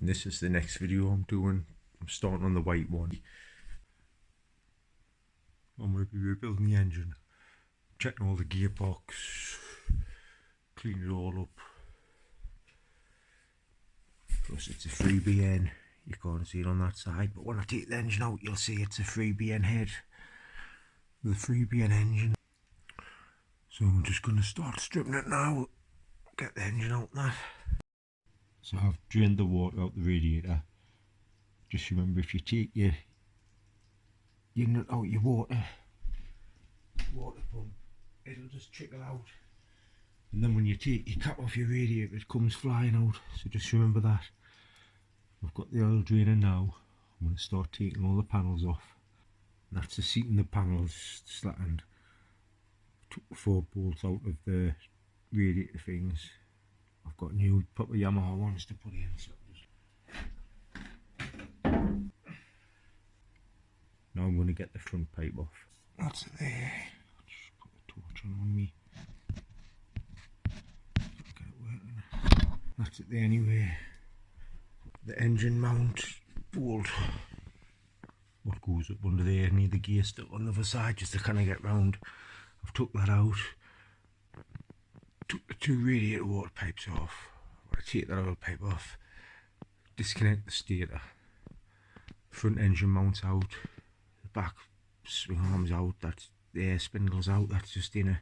And this is the next video I'm doing. I'm starting on the white one. I'm going to be rebuilding the engine, checking all the gearbox, cleaning it all up. Plus it's a 3BN, you can't see it on that side, but when I take the engine out you'll see it's a 3BN head with a 3BN engine. So I'm just going to start stripping it now, get the engine out and that. So I've drained the water out the radiator. Just remember, if you take your nut out your water pump, it'll just trickle out, and then when you take your cap off your radiator it comes flying out, so just remember that. I've got the oil drainer now. I'm going to start taking all the panels off. And that's the seat in the panels slattened. Took the 4 bolts out of the radiator things. I've got new proper Yamaha ones to put in, so now I'm going to get the front pipe off. That's it there. I'll just put the torch on me. Get it working. That's it there anyway. The engine mount bolt. What goes up under there, need the gear stuck on the other side just to kind of get round. I've took that out. Took the 2 radiator water pipes off. I'm going to take that oil pipe off. Disconnect the stator. Front engine mounts out. The back swing arms out. That's the air spindles out. That's just in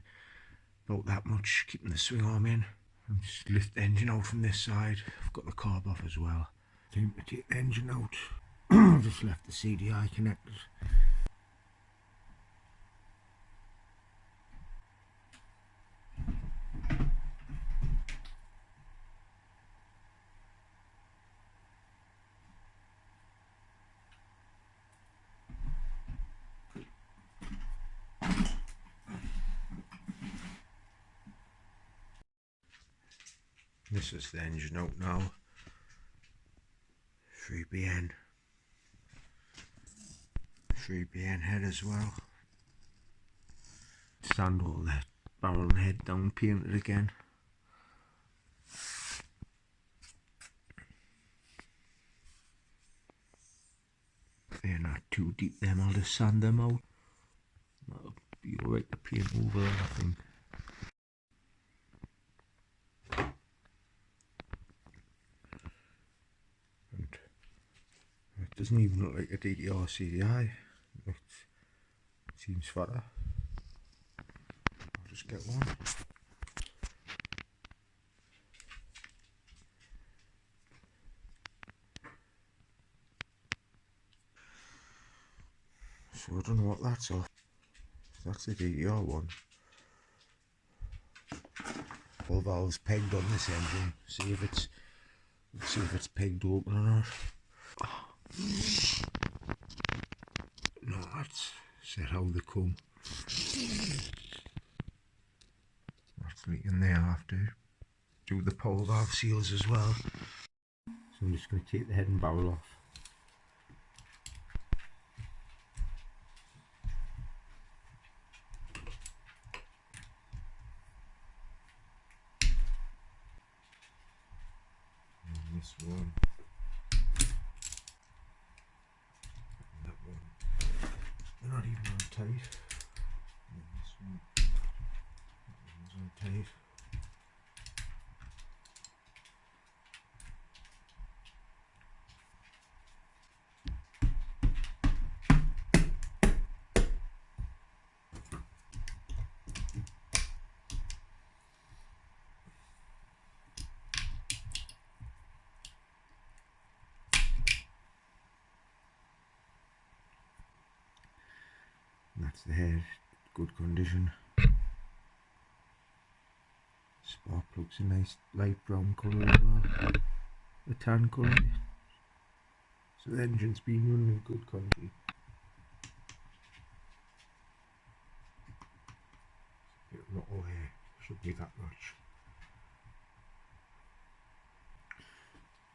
about that much, keeping the swing arm in. And just lift the engine out from this side. I've got the carb off as well. Time to take the engine out. I've just left the CDI connected. This is the engine out now. 3BN head as well. Sand all the barrel and head down, paint it again. They're not too deep them, I'll just sand them out. That'll be alright to paint over that, I think. It doesn't even look like a DDR CDI. It seems fatter. I'll just get one. So I don't know what that's off. That's the DDR one. All valves pegged on this engine. See if it's pegged open or not. No, that's set how they come. That's leaking there. I'll have to do the pole valve seals as well. So I'm just going to take the head and barrel off. And this one. They're not even on tight. And this one, that one's on tight. That's the head, good condition. Spark plug's a nice light brown colour as well, a tan colour. So the engine's been running in good condition. Not all here, should be that much.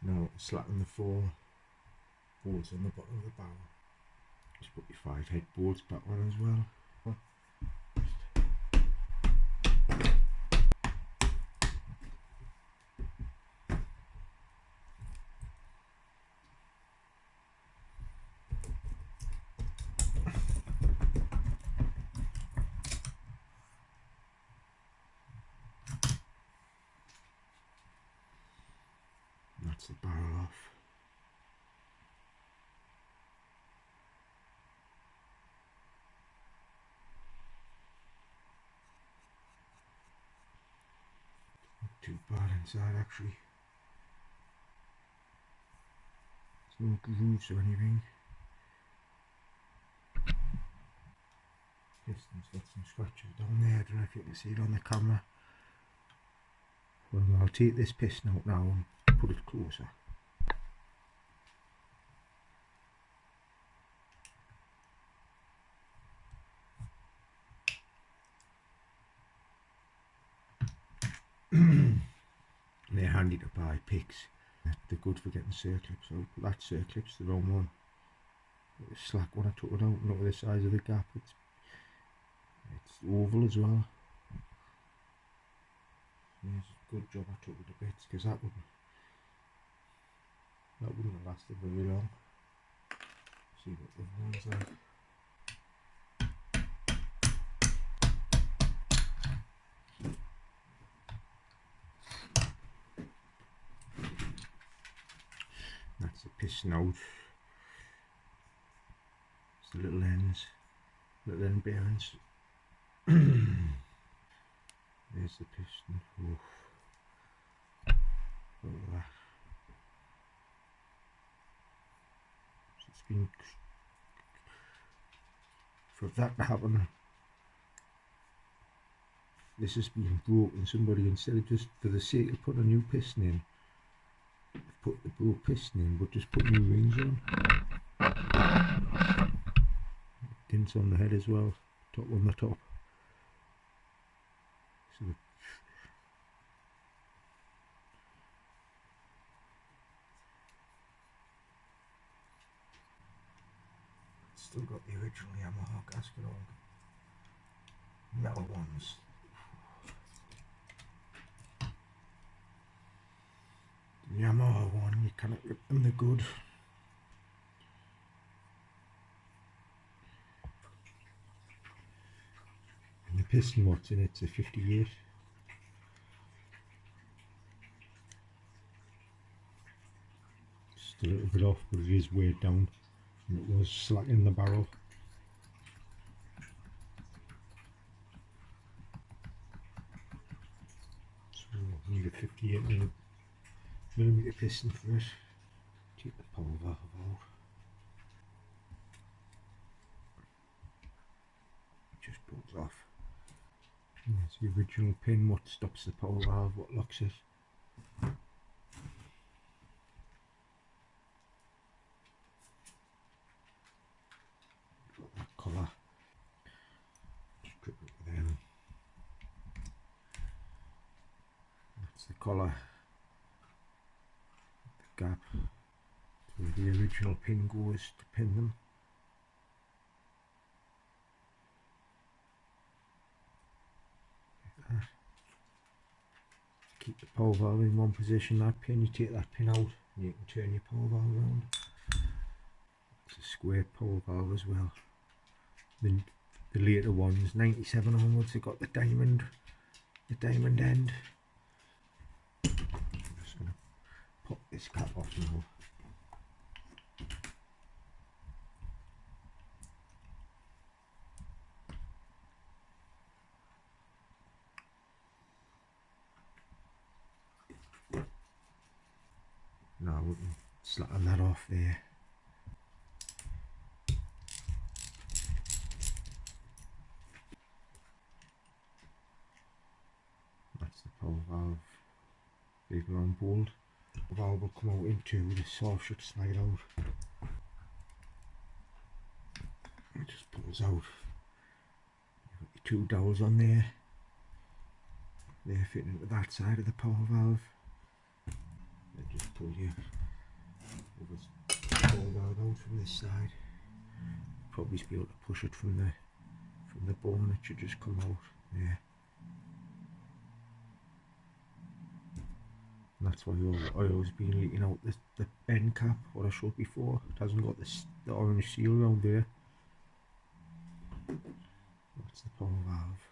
Now slacken the 4 bolts on the bottom of the barrel. Just put your 5 head boards back on as well. That's the barrel off. Not too bad inside actually. There's no grooves or anything. Piston's got some scratches down there. I don't know if you can see it on the camera. Well, I'll take this piston out now and put it closer. They're handy to buy picks. They're good for getting circlips out. But that circlip's the wrong one. It was slack when I took it out. Look at the size of the gap. It's oval as well. Yes, good job I took it to bits, because that wouldn't have lasted very long. See what the ones like. That's the piston out. It's the little ends, little end bearings. There's the piston. Oof. Look at that. So it's been, for that to happen, this has been broken. Somebody, instead of just for the sake of putting a new piston in, put the broke piston in, but just put new rings on. Dents on the head as well, top on the top. So still got the original Yamaha gasket on. Metal ones. The Yamaha one, you cannot rip them, they're good. And the piston what's in it's a 58. Just a little bit off, but it is weighed down. And it was slack in the barrel. So we'll need a 58mm piston for it. Take the power valve out. It just pulls off. And there's the original pin, what stops the power valve, what locks it. Got that colour. Strip it with them. That's the collar, the gap where the original pin goes to pin them. Like that. Keep the power valve in one position, that pin, you take that pin out and you can turn your power valve around. It's a square power valve as well. The later ones, 97 onwards, they got the diamond end. I'm just going to pop this cap off now. Now we can slacken that off there. That's the power valve, big round bolt. The valve will come out into the soft shut slide out. It just pulls out. You've got your two dowels on there. They're fitting into that side of the power valve. Then just pull your power valve out from this side. Probably be able to push it from the bone. It should just come out there. And that's why the oil's been leaking out the end cap, what I showed before. It hasn't got the orange seal around there. That's the power valve.